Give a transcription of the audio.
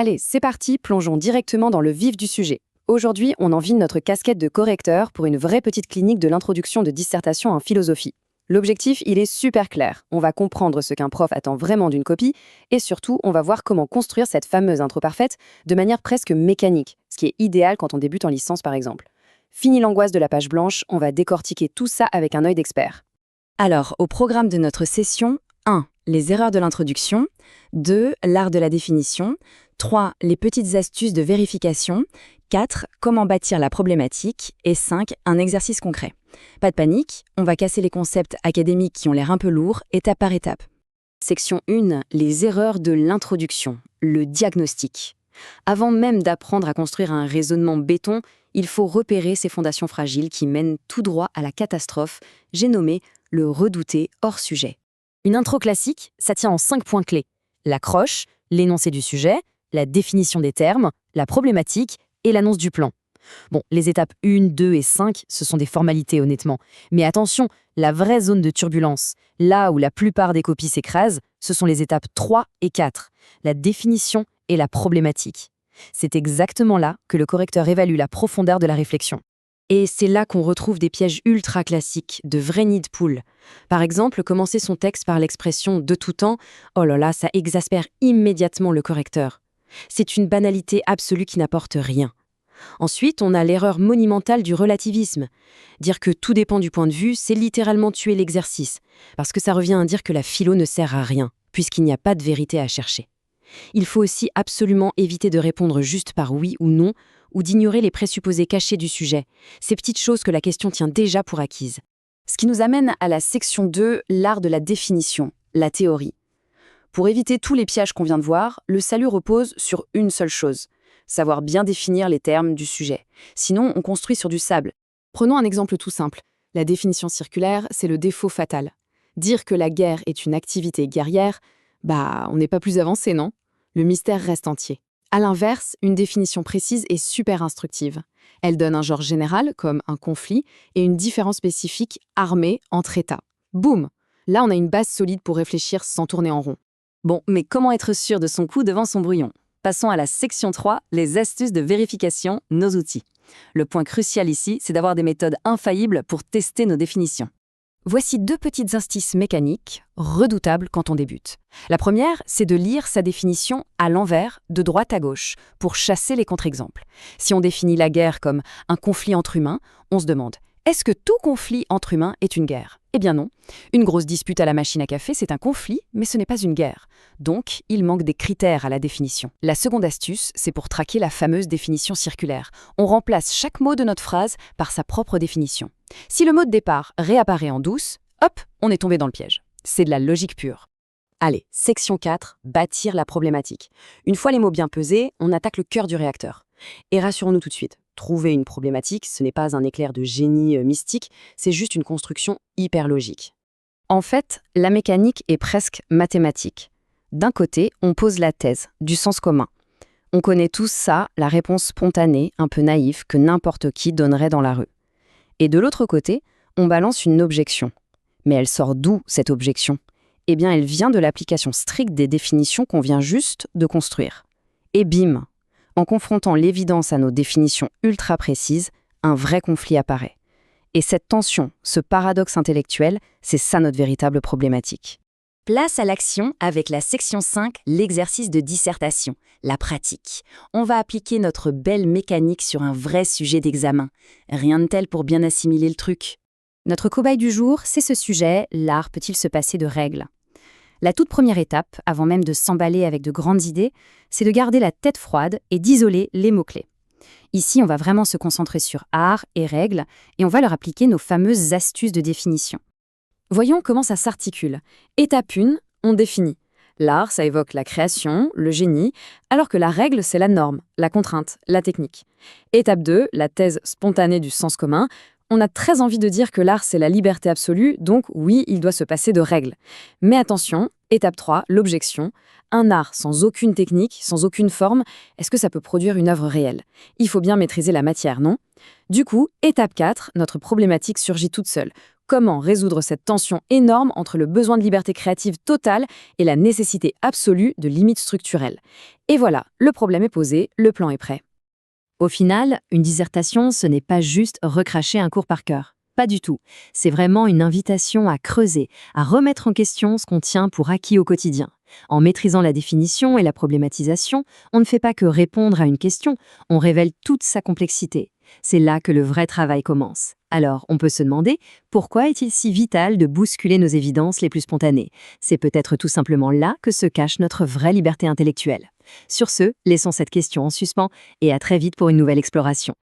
Allez, c'est parti, plongeons directement dans le vif du sujet. Aujourd'hui, on enfile notre casquette de correcteur pour une vraie petite clinique de l'introduction de dissertation en philosophie. L'objectif, il est super clair. On va comprendre ce qu'un prof attend vraiment d'une copie et surtout, on va voir comment construire cette fameuse intro parfaite de manière presque mécanique, ce qui est idéal quand on débute en licence par exemple. Fini l'angoisse de la page blanche, on va décortiquer tout ça avec un œil d'expert. Alors, au programme de notre session, 1. Les erreurs de l'introduction, 2. L'art de la définition, 3. Les petites astuces de vérification, 4. Comment bâtir la problématique et 5. Un exercice concret. Pas de panique, on va casser les concepts académiques qui ont l'air un peu lourds, étape par étape. Section 1. Les erreurs de l'introduction, le diagnostic. Avant même d'apprendre à construire un raisonnement béton, il faut repérer ces fondations fragiles qui mènent tout droit à la catastrophe, j'ai nommé le redouté hors sujet. Une intro classique, ça tient en 5 points clés. L'accroche, l'énoncé du sujet, la définition des termes, la problématique et l'annonce du plan. Bon, les étapes 1, 2 et 5, ce sont des formalités honnêtement. Mais attention, la vraie zone de turbulence, là où la plupart des copies s'écrasent, ce sont les étapes 3 et 4, la définition et la problématique. C'est exactement là que le correcteur évalue la profondeur de la réflexion. Et c'est là qu'on retrouve des pièges ultra classiques, de vrais nids de poule. Par exemple, commencer son texte par l'expression « de tout temps », oh là là, ça exaspère immédiatement le correcteur. C'est une banalité absolue qui n'apporte rien. Ensuite, on a l'erreur monumentale du relativisme. Dire que tout dépend du point de vue, c'est littéralement tuer l'exercice, parce que ça revient à dire que la philo ne sert à rien, puisqu'il n'y a pas de vérité à chercher. Il faut aussi absolument éviter de répondre juste par oui ou non, ou d'ignorer les présupposés cachés du sujet, ces petites choses que la question tient déjà pour acquises. Ce qui nous amène à la section 2, l'art de la définition, la théorie. Pour éviter tous les pièges qu'on vient de voir, le salut repose sur une seule chose, savoir bien définir les termes du sujet. Sinon, on construit sur du sable. Prenons un exemple tout simple. La définition circulaire, c'est le défaut fatal. Dire que la guerre est une activité guerrière, on n'est pas plus avancé, non? Le mystère reste entier. À l'inverse, une définition précise est super instructive. Elle donne un genre général, comme un conflit, et une différence spécifique, armée, entre États. Boum! Là, on a une base solide pour réfléchir sans tourner en rond. Bon, mais comment être sûr de son coup devant son brouillon? Passons à la section 3, les astuces de vérification, nos outils. Le point crucial ici, c'est d'avoir des méthodes infaillibles pour tester nos définitions. Voici 2 petites astuces mécaniques, redoutables quand on débute. La première, c'est de lire sa définition à l'envers, de droite à gauche, pour chasser les contre-exemples. Si on définit la guerre comme un conflit entre humains, on se demande, est-ce que tout conflit entre humains est une guerre? Eh bien non. Une grosse dispute à la machine à café, c'est un conflit, mais ce n'est pas une guerre. Donc, il manque des critères à la définition. La seconde astuce, c'est pour traquer la fameuse définition circulaire. On remplace chaque mot de notre phrase par sa propre définition. Si le mot de départ réapparaît en douce, hop, on est tombé dans le piège. C'est de la logique pure. Allez, section 4, bâtir la problématique. Une fois les mots bien pesés, on attaque le cœur du réacteur. Et rassurons-nous tout de suite, trouver une problématique, ce n'est pas un éclair de génie mystique, c'est juste une construction hyper logique. En fait, la mécanique est presque mathématique. D'un côté, on pose la thèse, du sens commun. On connaît tous ça, la réponse spontanée, un peu naïve, que n'importe qui donnerait dans la rue. Et de l'autre côté, on balance une objection. Mais elle sort d'où, cette objection? Eh bien, elle vient de l'application stricte des définitions qu'on vient juste de construire. Et bim! En confrontant l'évidence à nos définitions ultra précises, un vrai conflit apparaît. Et cette tension, ce paradoxe intellectuel, c'est ça notre véritable problématique. Place à l'action avec la section 5, l'exercice de dissertation, la pratique. On va appliquer notre belle mécanique sur un vrai sujet d'examen. Rien de tel pour bien assimiler le truc. Notre cobaye du jour, c'est ce sujet, l'art peut-il se passer de règles? La toute première étape, avant même de s'emballer avec de grandes idées, c'est de garder la tête froide et d'isoler les mots-clés. Ici, on va vraiment se concentrer sur art et règles, et on va leur appliquer nos fameuses astuces de définition. Voyons comment ça s'articule. Étape 1, on définit. L'art, ça évoque la création, le génie, alors que la règle, c'est la norme, la contrainte, la technique. Étape 2, la thèse spontanée du sens commun. On a très envie de dire que l'art, c'est la liberté absolue, donc oui, il doit se passer de règles. Mais attention, étape 3, l'objection. Un art sans aucune technique, sans aucune forme, est-ce que ça peut produire une œuvre réelle? Il faut bien maîtriser la matière, non? Du coup, étape 4, notre problématique surgit toute seule. Comment résoudre cette tension énorme entre le besoin de liberté créative totale et la nécessité absolue de limites structurelles? Et voilà, le problème est posé, le plan est prêt. Au final, une dissertation, ce n'est pas juste recracher un cours par cœur. Pas du tout. C'est vraiment une invitation à creuser, à remettre en question ce qu'on tient pour acquis au quotidien. En maîtrisant la définition et la problématisation, on ne fait pas que répondre à une question, on révèle toute sa complexité. C'est là que le vrai travail commence. Alors, on peut se demander, pourquoi est-il si vital de bousculer nos évidences les plus spontanées? C'est peut-être tout simplement là que se cache notre vraie liberté intellectuelle. Sur ce, laissons cette question en suspens et à très vite pour une nouvelle exploration.